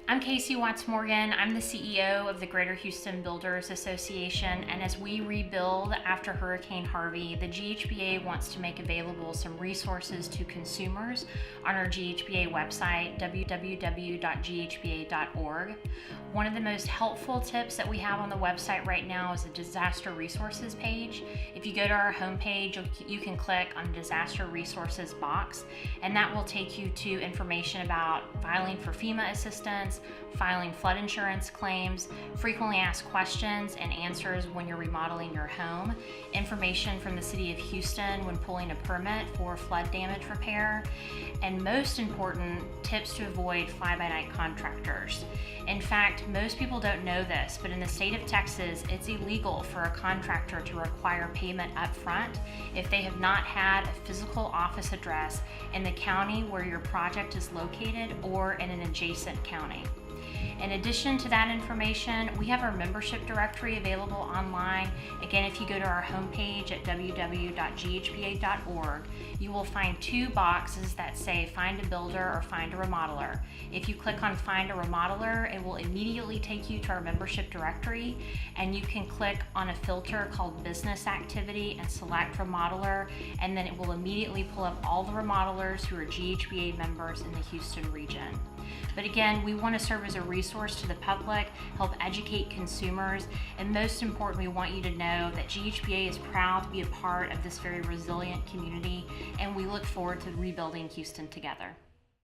I'm Casey Watts Morgan. I'm the CEO of the Greater Houston Builders Association, and as we rebuild after Hurricane Harvey, the GHBA wants to make available some resources to consumers on our GHBA website, www.ghba.org. One of the most helpful tips that we have on the website right now is a disaster resources page. If you go to our homepage, you can click on the disaster resources box, and that will take you to information about filing for FEMA assistance, filing flood insurance claims, frequently asked questions and answers when you're remodeling your home, information from the City of Houston when pulling a permit for flood damage repair, and most important, tips to avoid fly-by-night contractors. In fact, most people don't know this, but in the state of Texas, it's illegal for a contractor to require payment up front if they have not had a physical office address in the county where your project is located or in an adjacent county. In addition to that information, we have our membership directory available online. Again, if you go to our homepage at www.ghba.org, you will find two boxes that say Find a Builder or Find a Remodeler. If you click on Find a Remodeler, it will immediately take you to our membership directory, and you can click on a filter called Business Activity and select Remodeler, and then it will immediately pull up all the remodelers who are GHBA members in the Houston region. But again, we want to serve as a resource to the public, help educate consumers, and most importantly, we want you to know that GHBA is proud to be a part of this very resilient community, and we look forward to rebuilding Houston together.